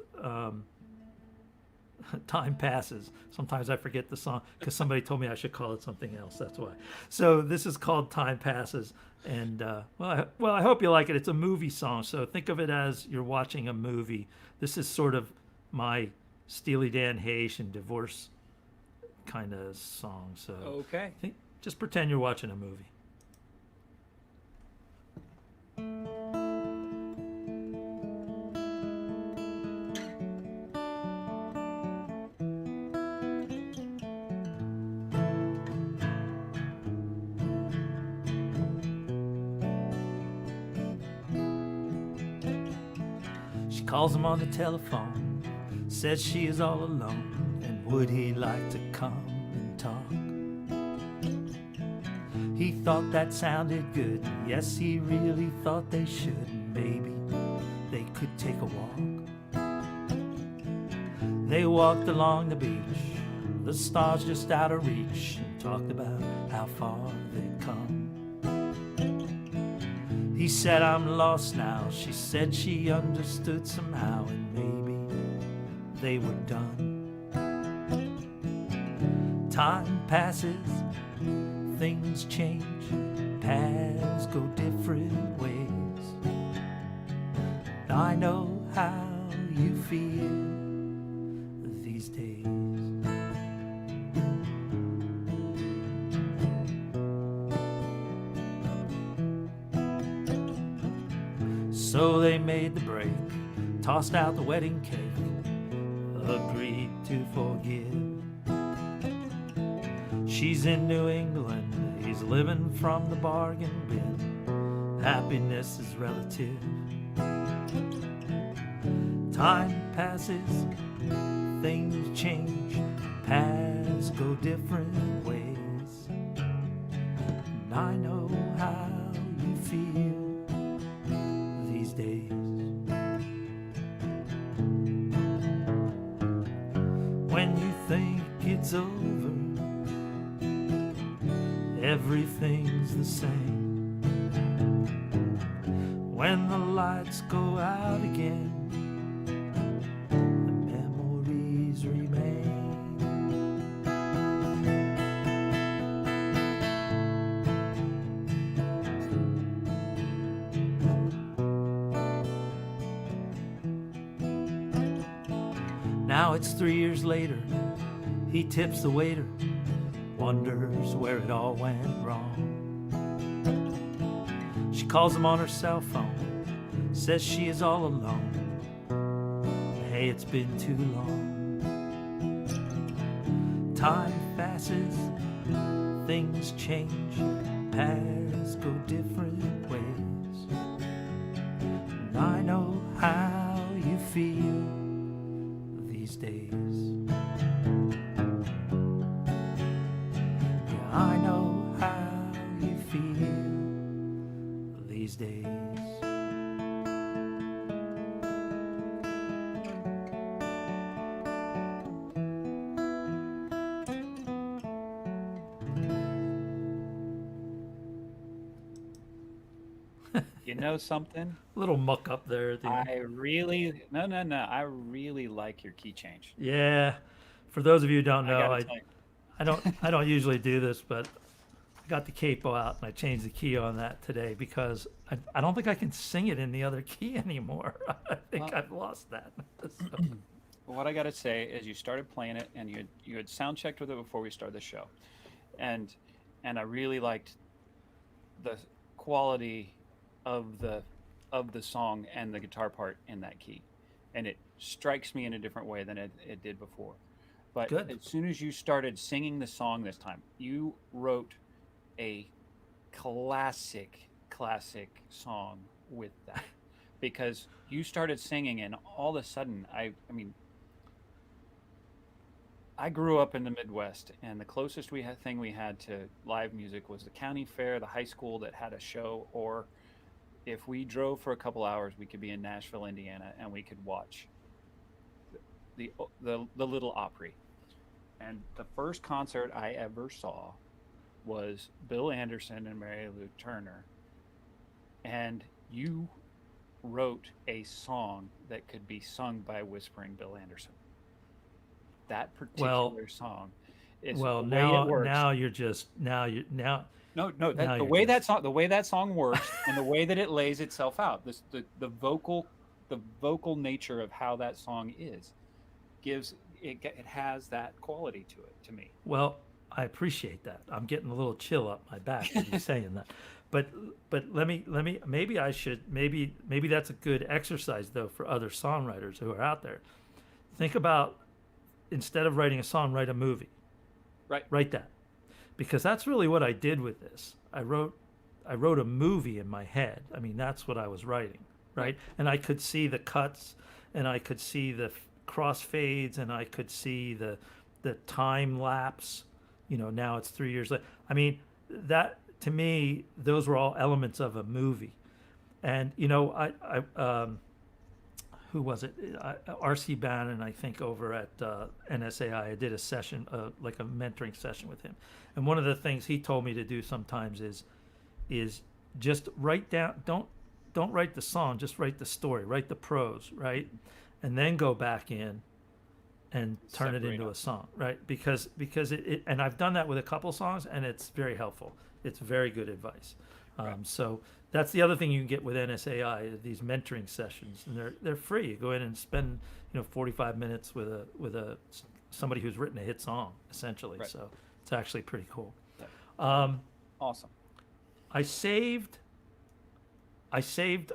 B: Time Passes. Sometimes I forget the song because somebody told me I should call it something else. That's why. So this is called Time Passes, and I hope you like it. It's a movie song, so think of it as you're watching a movie. This is sort of my Steely Dan Haitian divorce kind of song. So
A: Okay.
B: just pretend you're watching a movie. She calls him on the telephone, says she is all alone, and would he like to come and talk? He thought that sounded good, yes, he really thought they should, and maybe they could take a walk. They walked along the beach, the stars just out of reach, and talked about how far they'd come. He said, I'm lost now. She said she understood somehow, and maybe they were done. Time passes, things change, paths go different ways. And I know how you feel these days. So they made the break, tossed out the wedding cake, agreed to forgive. She's in New England, he's living from the bargain bin. Happiness is relative. Time passes, things change, paths go different ways. And I know how you feel these days. When you think it's over, everything's the same. When the lights go out again, the memories remain. Now it's 3 years later, he tips the waiter, wonders where it all went wrong. She calls him on her cell phone, says she is all alone. Hey, it's been too long. Time passes, things change, paths go different ways. And I know how you feel these days. Yeah, I know how you feel these days.
A: You know something?
B: Little muck up there at the end.
A: I really no. I really like your key change.
B: Yeah, for those of you who don't
A: I
B: know,
A: gotta tell you.
B: I don't usually do this, but I got the capo out and I changed the key on that today because I don't think I can sing it in the other key anymore. I think
A: Well-
B: I've lost that. So,
A: What I got to say is, you started playing it, and you had sound checked with it before we started the show, and I really liked the quality of the song and the guitar part in that key, and it strikes me in a different way than it did before. But
B: Good.
A: as soon as you started singing the song this time, you wrote a classic song with that. because you started singing, and all of a sudden, I mean, I grew up in the Midwest, and the closest thing we had to live music was the county fair, the high school that had a show, or if we drove for a couple hours, we could be in Nashville, Indiana, and we could watch the Little Opry. And the first concert I ever saw was Bill Anderson and Mary Lou Turner, and you wrote a song that could be sung by whispering Bill Anderson. That
B: Well,
A: particular song is
B: well,
A: the way it works.
B: now you're just now you now
A: No,
B: now
A: the
B: you're
A: way
B: just
A: the way that song works and the way that it lays itself out, the vocal nature of how that song is, gives it has that quality to it to me.
B: well. I appreciate that. I'm getting a little chill up my back with you saying that. But let me maybe I should maybe that's a good exercise though for other songwriters who are out there. Think about, instead of writing a song, write a movie.
A: Right.
B: Write that. Because that's really what I did with this. I wrote a movie in my head. I mean, that's what I was writing, right? And I could see the cuts, and I could see the crossfades, and I could see the time lapse. You know, now it's 3 years later. I mean, that to me, those were all elements of a movie. And you know, who was it? R.C. Bannon, I think, over at NSAI. I did a session, like a mentoring session with him. And one of the things he told me to do sometimes is just write down. Don't write the song. Just write the story. Write the prose, right? And then go back in and turn it into a song, right? Because it and I've done that with a couple songs, and it's very helpful. It's very good advice. So that's the other thing you can get with NSAI, these mentoring sessions, and they're free. You go in and spend 45 minutes with somebody who's written a hit song, essentially.
A: Right.
B: So it's actually pretty cool.
A: Yeah. Awesome.
B: I saved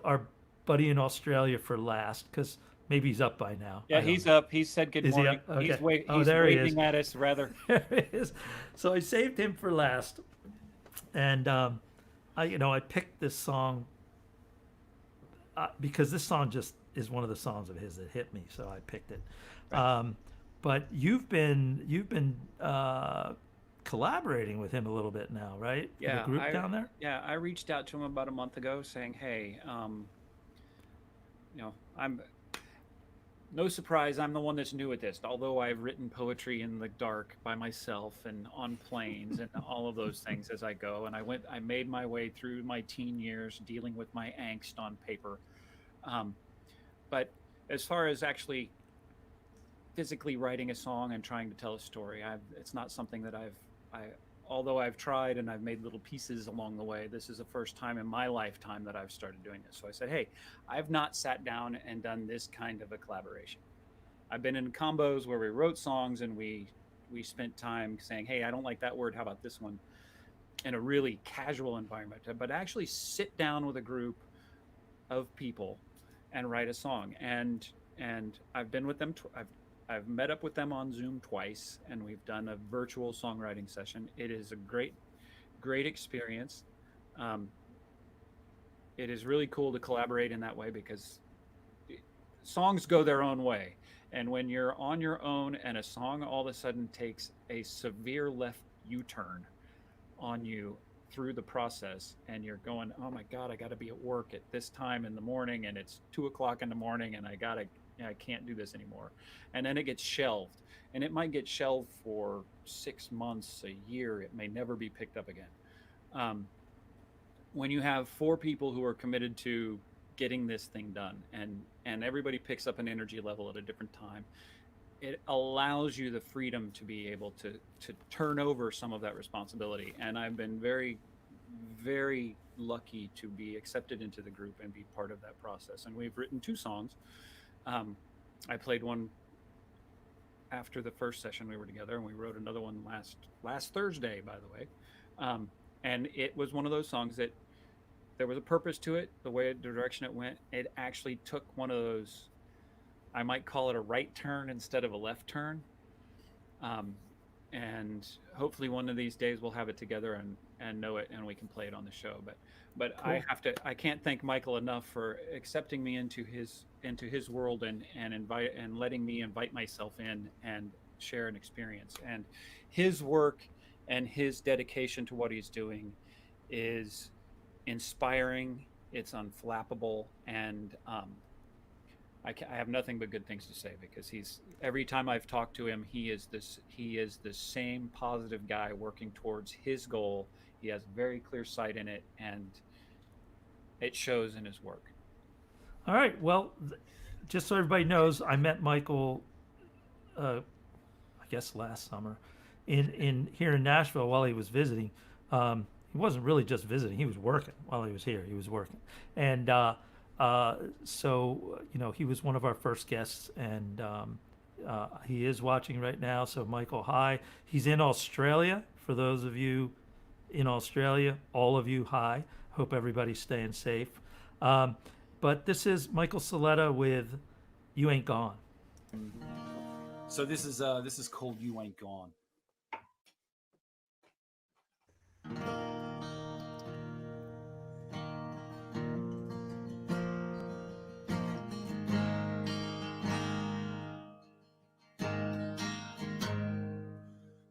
B: our buddy in Australia for last because maybe he's up by now.
A: Yeah, he's up. He said good
B: Is he
A: morning.
B: up? Okay.
A: He's
B: There he is.
A: waving at us rather.
B: There it is. So I saved him for last, and I picked this song because this song just is one of the songs of his that hit me, so I picked it.
A: Right.
B: But you've been collaborating with him a little bit now, right?
A: Yeah,
B: the group down there.
A: Yeah, I reached out to him about a month ago saying, "Hey, I'm no surprise, I'm the one that's new at this. Although I've written poetry in the dark by myself and on planes and all of those things as I go, and I made my way through my teen years dealing with my angst on paper. But as far as actually physically writing a song and trying to tell a story, it's not something that although I've tried and I've made little pieces along the way, this is the first time in my lifetime that I've started doing this. So I said, hey, I've not sat down and done this kind of a collaboration. I've been in combos where we wrote songs and we spent time saying, hey, I don't like that word. How about this one? In a really casual environment, but actually sit down with a group of people and write a song. And I've been with them. I've met up with them on Zoom twice, and we've done a virtual songwriting session. It is a great experience. It is really cool to collaborate in that way because songs go their own way. And when you're on your own and a song all of a sudden takes a severe left U-turn on you through the process, and you're going, oh my God, I got to be at work at this time in the morning, and it's 2:00 in the morning, and I can't do this anymore. And then it gets shelved, and it might get shelved for 6 months, a year. It may never be picked up again. When you have 4 people who are committed to getting this thing done, and everybody picks up an energy level at a different time, it allows you the freedom to be able to turn over some of that responsibility. And I've been very, very lucky to be accepted into the group and be part of that process. And we've written 2 songs. I played one after the first session we were together, and we wrote another one last Thursday, by the way. And it was one of those songs that there was a purpose to it, the direction it went. It actually took one of those, I might call it a right turn instead of a left turn. And hopefully one of these days we'll have it together and know it, and we can play it on the show. But I can't thank Michael enough for accepting me into his world and letting me invite myself in and share an experience. And his work and his dedication to what he's doing is inspiring. It's unflappable, and I have nothing but good things to say, because every time I've talked to him, he is the same positive guy working towards his goal. He has very clear sight in it, and it shows in his work.
B: All right. Well, just so everybody knows, I met Michael, I guess last summer, in here in Nashville while he was visiting. He wasn't really just visiting; he was working while he was here. He was working, and so he was one of our first guests, and he is watching right now. So Michael, hi. He's in Australia. For those of you in Australia, all of you, hi. Hope everybody's staying safe. But this is Michael Saletta with "You Ain't Gone."
G: So this is called "You Ain't Gone."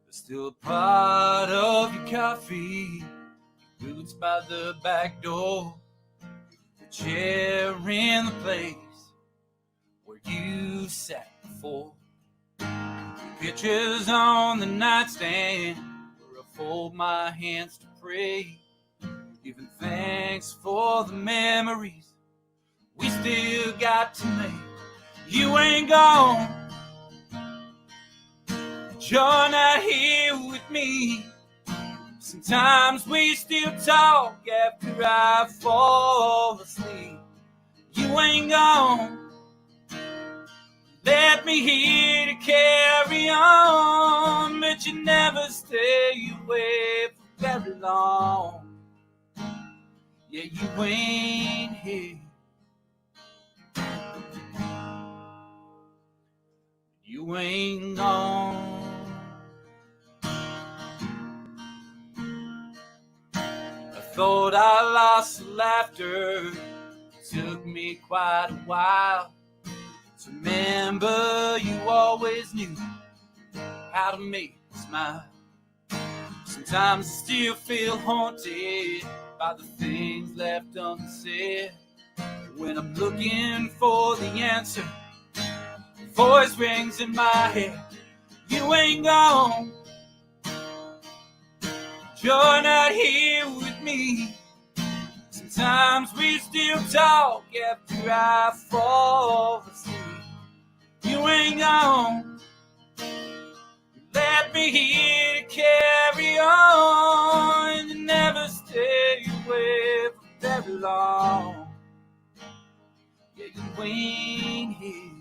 G: There's still a part of your coffee, your boots by the back door, the chair in the place where you sat before, pictures on the nightstand where I fold my hands to pray, giving thanks for the memories we still got to make. You ain't gone, but you're not here with me. Sometimes we still talk after I fall asleep. You ain't gone, left me here to carry on, but you never stay away for very long. Yeah, you ain't here. You ain't gone. I thought I lost the laughter. It took me quite a while to remember you always knew how to make me smile. Sometimes I still feel haunted by the things left unsaid. When I'm looking for the answer, the voice rings in my head. You ain't gone, you're not here with me. Sometimes we still talk after I fall asleep. You ain't gone, you left me here to carry on. You never stay away for very long. Yeah, you ain't here.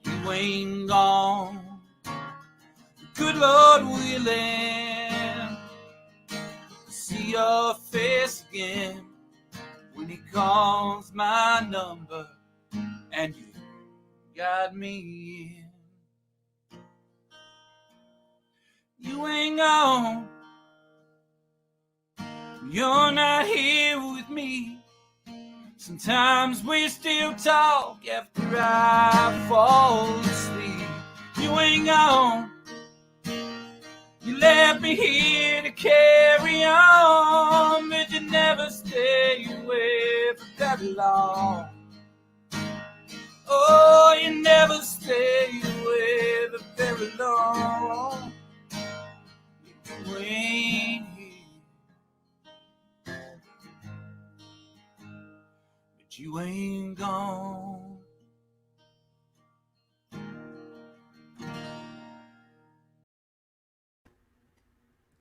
G: You ain't gone. Good Lord willing, see your face again when he calls my number and you got me in. You ain't gone, you're not here with me. Sometimes we still talk after I fall asleep. You ain't gone, you left me here to carry on, but you never stay away for very long. Oh, you never stay away for very long. You ain't here, but you ain't gone.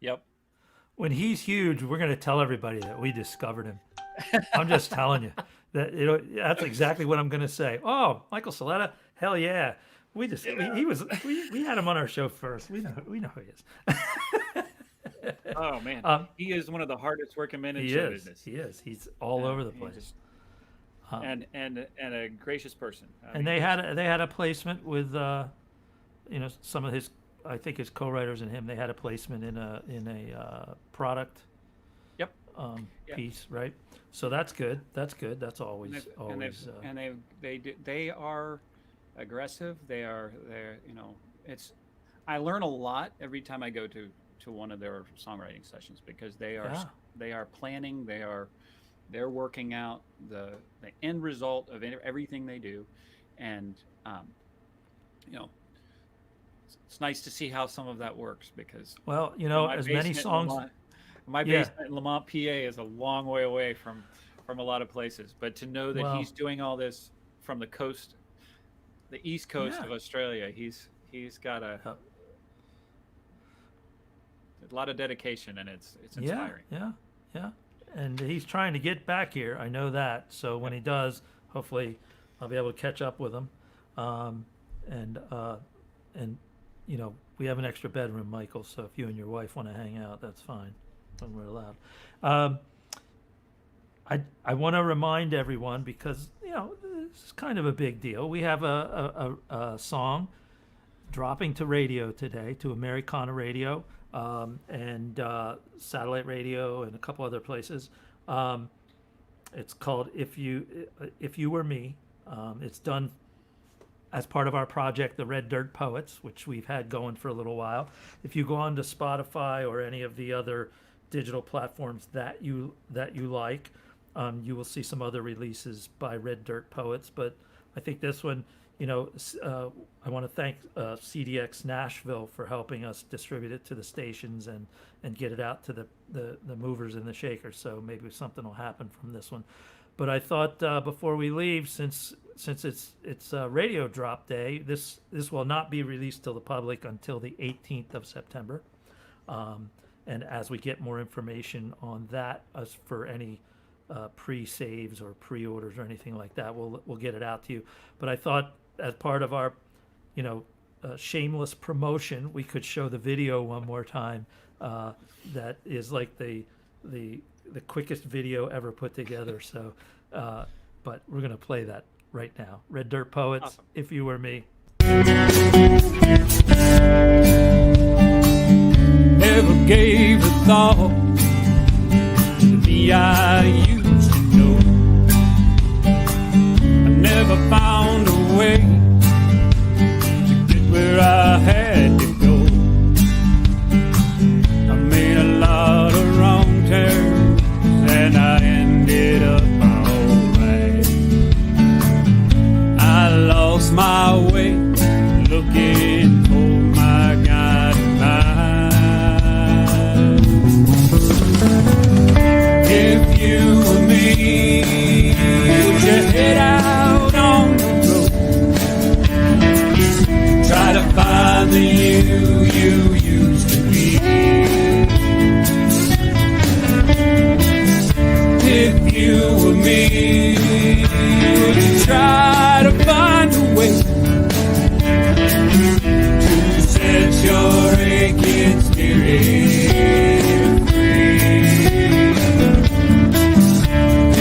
A: Yep.
B: When he's huge, we're going to tell everybody that we discovered him. I'm just telling you that that's exactly what I'm going to say. Oh, Michael Saletta, hell yeah! We had him on our show first. We know who he is.
A: Oh man, he is one of the hardest working men in
B: He
A: show
B: is.
A: business.
B: He is. He's all over the
A: He
B: place.
A: just- and a gracious person. I
B: And
A: mean,
B: they had a placement with some of his I think his co-writers and him, they had a placement in a product.
A: Yep. Yeah.
B: Piece, right? So that's good. That's good. That's always
A: they are aggressive. They're I learn a lot every time I go to one of their songwriting sessions, because they are planning, they're working out the end result of everything they do, and it's nice to see how some of that works, because
B: as many songs.
A: My basement in Lamont, PA is a long way away from a lot of places, but to know that he's doing all this from the coast, the east coast of Australia, he's got a lot of dedication, and it's inspiring.
B: Yeah. And he's trying to get back here. I know that. So when he does, hopefully I'll be able to catch up with him. And we have an extra bedroom, Michael. So if you and your wife want to hang out, that's fine. When we're allowed. I want to remind everyone, because this is kind of a big deal. We have a song dropping to radio today, to Americana Radio, and satellite radio, and a couple other places. It's called "If You Were Me." It's done as part of our project, the Red Dirt Poets, which we've had going for a little while. If you go on to Spotify or any of the other digital platforms that you like, you will see some other releases by Red Dirt Poets. But I think this one, I want to thank CDX Nashville for helping us distribute it to the stations and get it out to the movers and the shakers. So maybe something will happen from this one. But I thought before we leave, since it's radio drop day, this will not be released to the public until the 18th of September. And as we get more information on that, as for any pre-saves or pre-orders or anything like that, we'll get it out to you. But I thought, as part of our, shameless promotion, we could show the video one more time. That is like the quickest video ever put together. So, but we're gonna play that right now. Red Dirt Poets, awesome. If You Were Me.
G: Never gave a thought to the me I used to know. I never found a way to get where I had to go. I made a lot of wrong turns, and I ended up alright. I lost my way looking for my guiding light. If you were me, would you head out on the road, try to find the you used to be? If you were me, would you try to find a way to set your aching spirit free?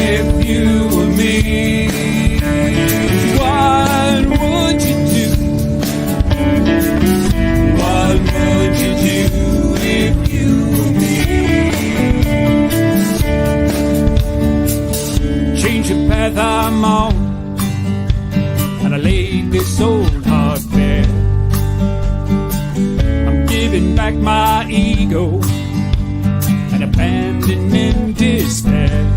G: If you were me, what would you do? What would you do if you were me? Change the path I'm on, and I laid this old heart bare. I'm giving back my ego and abandoning despair.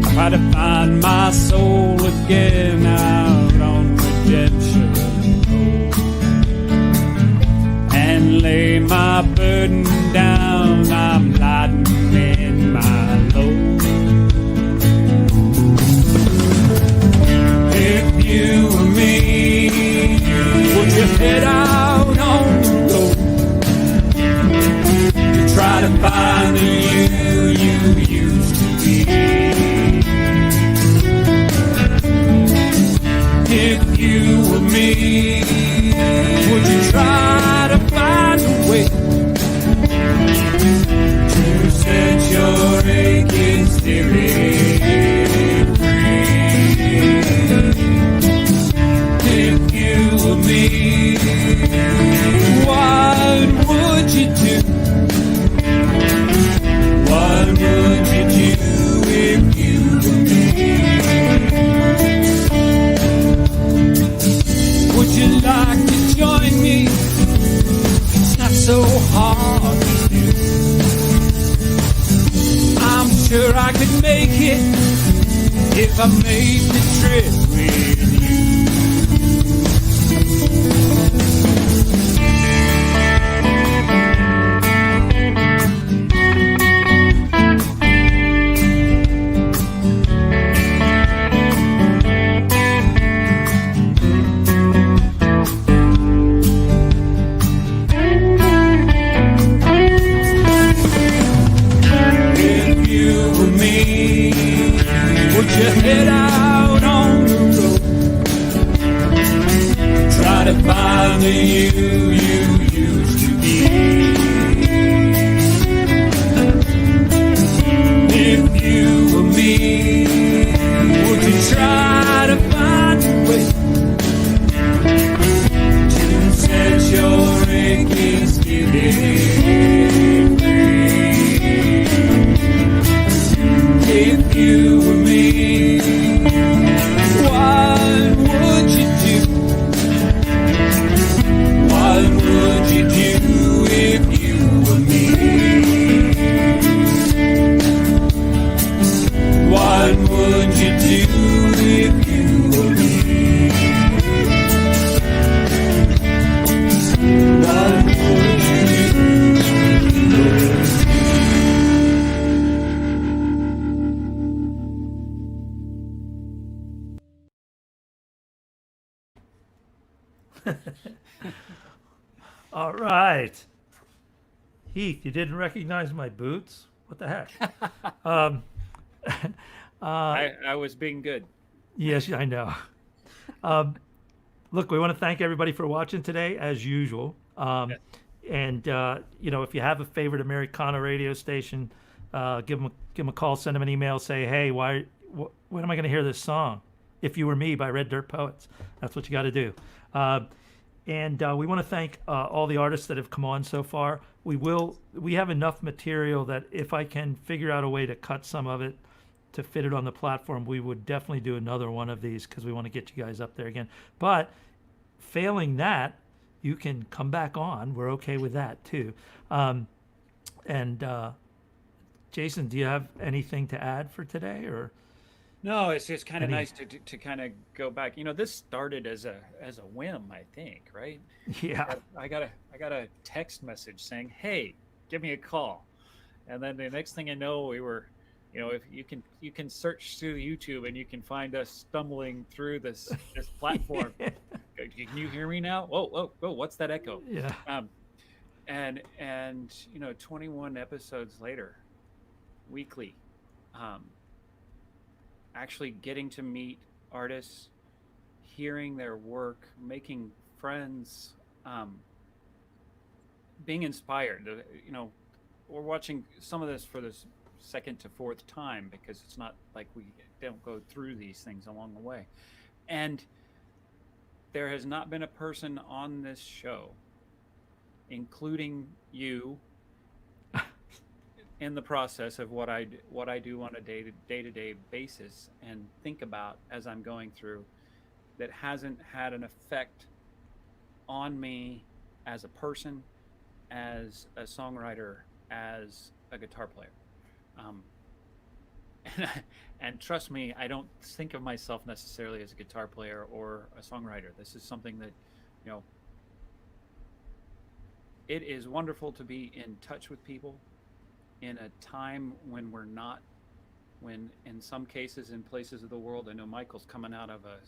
G: I try to find my soul again out on redemption road, and lay my burden down. I'm lightening my load. If you were me, would you head out on the road to try to find the you used to be? sure I could make it if I made the trip with you. If you were me, would you head out on the road? Try to find the you used to be. If you were me, would you try to find a way to set your aching spirit free? If you were me, what would you do? What would you do if you were me? What would you do if you were me? What would you do if you were me?
B: All right. Heath, you didn't recognize my boots? What the heck?
A: I was being good.
B: Yes, I know. Look, we want to thank everybody for watching today, as usual.
A: Yes.
B: And if you have a favorite Americana radio station, give them a call, send them an email, say, hey, when am I going to hear this song? If You Were Me by Red Dirt Poets. That's what you got to do. And we want to thank all the artists that have come on so far. We have enough material that if I can figure out a way to cut some of it to fit it on the platform, we would definitely do another one of these because we want to get you guys up there again. But failing that, you can come back on. We're okay with that too. Jason, do you have anything to add for today, or?
A: No, it's just kind of
B: Any-
A: nice to kind of go back. This started as a whim, I think, right?
B: Yeah.
A: I got a text message saying, "Hey, give me a call," and then the next thing I know, we were, if you can search through YouTube and you can find us stumbling through this platform. Can you hear me now? Whoa! What's that echo?
B: Yeah.
A: And 21 episodes later, weekly, actually getting to meet artists, hearing their work, making friends, being inspired. We're watching some of this for the second to fourth time because it's not like we don't go through these things along the way. And there has not been a person on this show, including you, in the process of what I do on a day-to-day basis and think about as I'm going through, that hasn't had an effect on me as a person, as a songwriter, as a guitar player. And trust me, I don't think of myself necessarily as a guitar player or a songwriter. This is something that, it is wonderful to be in touch with people in a time when when in some cases in places of the world, I know Michael's coming out of a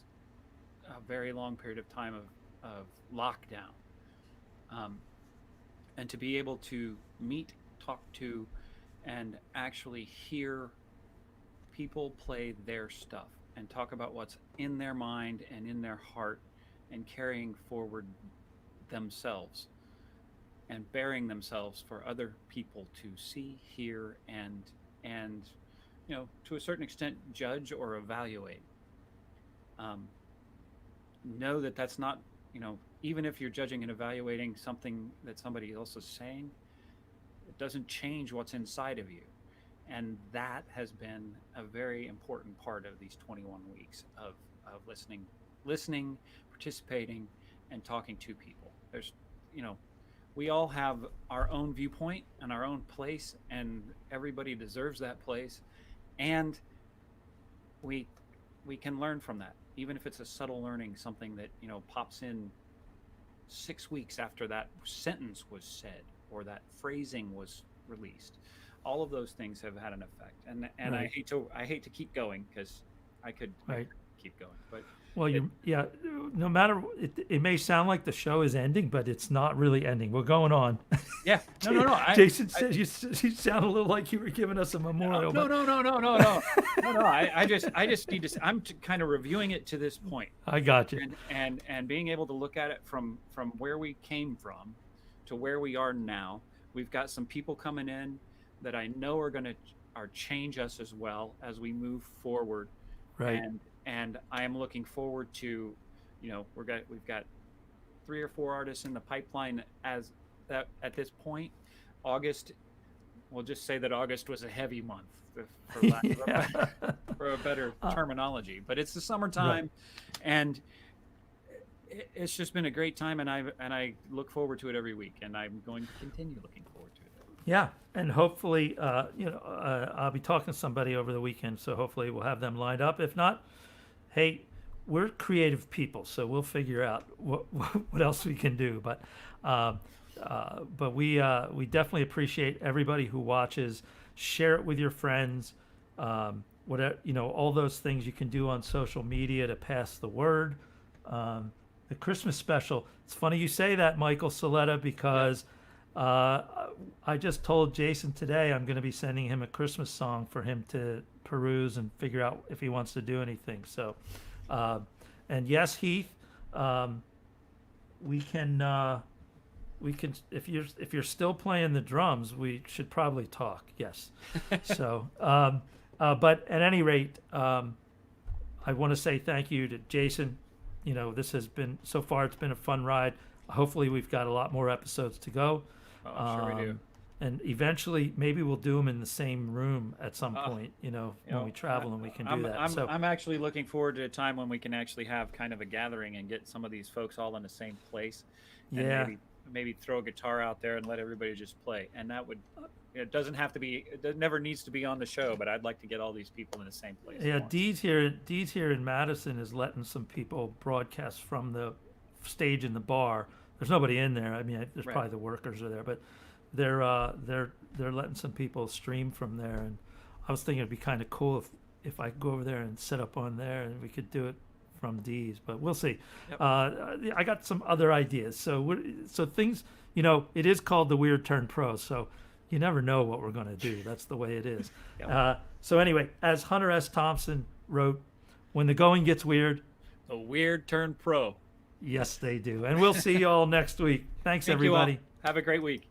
A: very long period of time of lockdown. And to be able to meet, talk to, and actually hear people play their stuff and talk about what's in their mind and in their heart and carrying forward themselves and bearing themselves for other people to see, hear, and to a certain extent judge or evaluate. Know that that's not, even if you're judging and evaluating something that somebody else is saying, it doesn't change what's inside of you. And that has been a very important part of these 21 weeks of listening, participating, and talking to people. There's, we all have our own viewpoint and our own place, and everybody deserves that place. And we can learn from that, even if it's a subtle learning, something that pops in 6 weeks after that sentence was said or that phrasing was released. All of those things have had an effect, and
B: Right.
A: I hate to keep going because I could
B: Right.
A: keep going, but
B: Well, no matter, it may sound like the show is ending, but it's not really ending. We're going on.
A: yeah, no.
B: Jason says you sound a little like you were giving us a memorial.
A: No,
B: but
A: no. I just need to. I'm kind of reviewing it to this point,
B: I got you.
A: and being able to look at it from where we came from to where we are now. We've got some people coming in that I know are change us as well as we move forward.
B: Right.
A: And I am looking forward to, we've got 3 or 4 artists in the pipeline at this point. August, we'll just say that August was a heavy month, for lack for a better terminology. But it's the summertime, and it's just been a great time, and I look forward to it every week, and I'm going to continue looking forward to it.
B: Yeah, and hopefully, I'll be talking to somebody over the weekend, so hopefully we'll have them lined up. If not, hey, we're creative people, so we'll figure out what else we can do. But we definitely appreciate everybody who watches. Share it with your friends. Whatever, all those things you can do on social media to pass the word. The Christmas special. It's funny you say that, Michael Soletta, because I just told Jason today I'm going to be sending him a Christmas song for him to peruse and figure out if he wants to do anything. So, and yes, Heath, we can if you're still playing the drums, we should probably talk. Yes. So, but at any rate, I want to say thank you to Jason. This has been, so far it's been a fun ride. Hopefully we've got a lot more episodes to go.
A: Oh, sure we do.
B: And eventually, maybe we'll do them in the same room at some point. When we travel and we can do that.
A: I'm actually looking forward to a time when we can actually have kind of a gathering and get some of these folks all in the same place. And
B: Yeah.
A: maybe throw a guitar out there and let everybody just play. And that would, it doesn't have to be, it never needs to be on the show, but I'd like to get all these people in the same place.
B: Yeah,
A: at once.
B: Dee's here in Madison is letting some people broadcast from the stage in the bar. There's nobody in there. I mean, there's
A: Right.
B: probably the workers are there, but they're letting some people stream from there. And I was thinking it'd be kind of cool if I go over there and set up on there and we could do it from Dee's, but we'll see.
A: Yep.
B: I got some other ideas. So things, it is called the Weird Turn Pro. So you never know what we're going to do. That's the way it is.
A: Yep.
B: So anyway, as Hunter S. Thompson wrote, when the going gets weird,
A: The Weird Turn Pro.
B: yes, they do. And we'll see you all next week. Thanks,
A: Thank you all.
B: everybody.
A: Have a great week.